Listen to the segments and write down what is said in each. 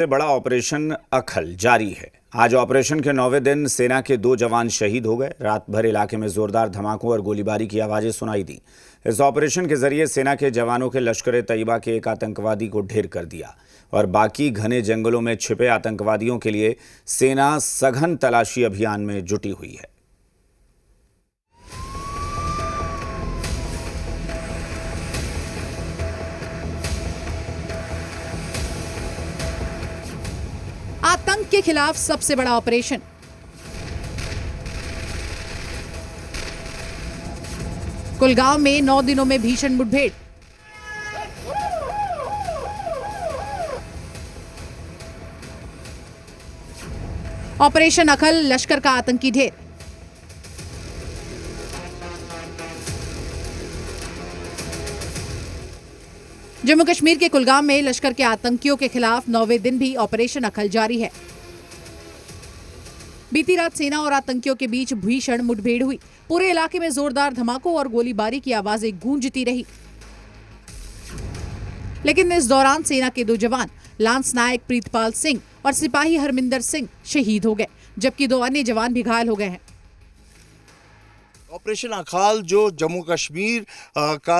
से बड़ा ऑपरेशन अखल जारी है। आज ऑपरेशन के 9वें दिन सेना के 2 जवान शहीद हो गए। रात भर इलाके में जोरदार धमाकों और गोलीबारी की आवाजें सुनाई दी। इस ऑपरेशन के जरिए सेना के जवानों के लश्कर तैयबा के एक आतंकवादी को ढेर कर दिया और बाकी घने जंगलों में छिपे आतंकवादियों के लिए सेना सघन तलाशी अभियान में जुटी हुई है। आतंक के खिलाफ सबसे बड़ा ऑपरेशन। कुलगांव में 9 दिनों में भीषण मुठभेड़। ऑपरेशन अखल, लश्कर का आतंकी ढेर। जम्मू कश्मीर के कुलगाम में लश्कर के आतंकियों के खिलाफ 9वें दिन भी ऑपरेशन अखल जारी है। बीती रात सेना और आतंकियों के बीच भीषण मुठभेड़ हुई। पूरे इलाके में जोरदार धमाकों और गोलीबारी की आवाजें गूंजती रही, लेकिन इस दौरान सेना के 2 जवान लांस नायक प्रीतपाल सिंह और सिपाही हरमिंदर सिंह शहीद हो गए, जबकि 2 अन्य जवान भी घायल हो गए हैं। ऑपरेशन अखाल जो जम्मू कश्मीर का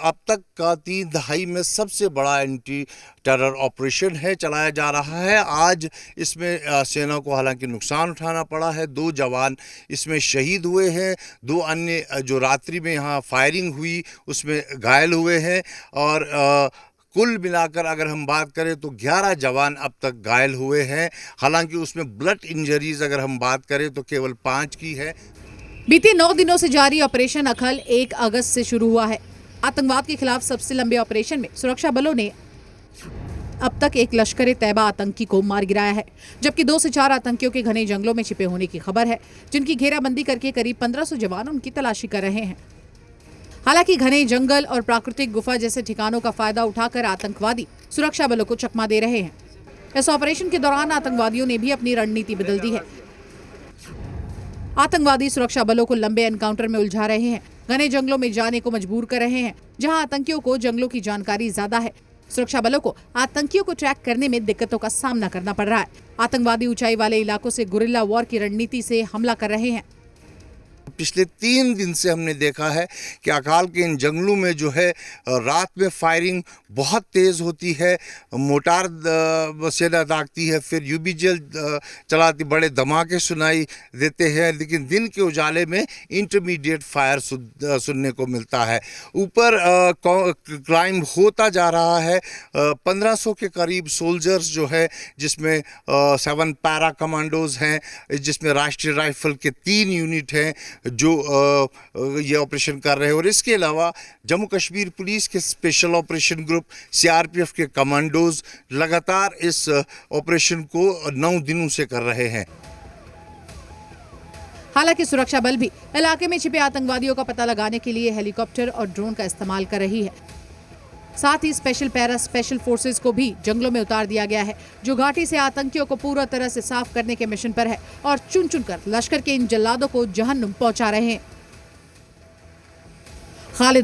अब तक का 3 दहाई में सबसे बड़ा एंटी टेरर ऑपरेशन है, चलाया जा रहा है। आज इसमें सेना को हालांकि नुकसान उठाना पड़ा है। 2 जवान इसमें शहीद हुए हैं, 2 अन्य जो रात्रि में यहाँ फायरिंग हुई उसमें घायल हुए हैं और कुल मिलाकर अगर हम बात करें तो 11 जवान अब तक घायल हुए हैं। हालांकि उसमें ब्लड इंजरीज अगर हम बात करें तो केवल 5 की है। बीते 9 दिनों से जारी ऑपरेशन अखल 1 अगस्त से शुरू हुआ है। आतंकवाद के खिलाफ सबसे लंबे ऑपरेशन में सुरक्षा बलों ने अब तक एक लश्कर तैयबा आतंकी को मार गिराया है, जबकि 2 से 4 आतंकियों के घने जंगलों में छिपे होने की खबर है, जिनकी घेराबंदी करके करीब 1500 जवान उनकी तलाशी कर रहे हैं। हालांकि घने जंगल और प्राकृतिक गुफा जैसे ठिकानों का फायदा उठाकर आतंकवादी सुरक्षा बलों को चकमा दे रहे हैं। इस ऑपरेशन के दौरान आतंकवादियों ने भी अपनी रणनीति बदल दी है। आतंकवादी सुरक्षा बलों को लंबे एनकाउंटर में उलझा रहे हैं, घने जंगलों में जाने को मजबूर कर रहे हैं, जहां आतंकियों को जंगलों की जानकारी ज्यादा है। सुरक्षा बलों को आतंकियों को ट्रैक करने में दिक्कतों का सामना करना पड़ रहा है। आतंकवादी ऊंचाई वाले इलाकों से गुरिल्ला वॉर की रणनीति से हमला कर रहे हैं। पिछले 3 दिन से हमने देखा है कि अकाल के इन जंगलों में जो है रात में फायरिंग बहुत तेज़ होती है, मोटार सेना दागती है, फिर यूबीजेल चलाती, बड़े धमाके सुनाई देते हैं, लेकिन दिन के उजाले में इंटरमीडिएट फायर सुनने को मिलता है। ऊपर क्राइम होता जा रहा है। 1500 के करीब सोल्जर्स जो है, जिसमें 7 पैरा कमांडोज हैं, जिसमें राष्ट्रीय राइफल के 3 यूनिट हैं जो ये ऑपरेशन कर रहे हैं, और इसके अलावा जम्मू कश्मीर पुलिस के स्पेशल ऑपरेशन ग्रुप, सीआरपीएफ के कमांडोज लगातार इस ऑपरेशन को 9 दिनों से कर रहे हैं। हालांकि सुरक्षा बल भी इलाके में छिपे आतंकवादियों का पता लगाने के लिए हेलीकॉप्टर और ड्रोन का इस्तेमाल कर रही है। साथ ही स्पेशल फोर्सेस को भी जंगलों में उतार दिया गया है, जो घाटी से आतंकियों को पूरा तरह से साफ करने के मिशन पर है और चुन चुनकर लश्कर के इन जल्लादों को जहन्नुम पहुंचा रहे हैं।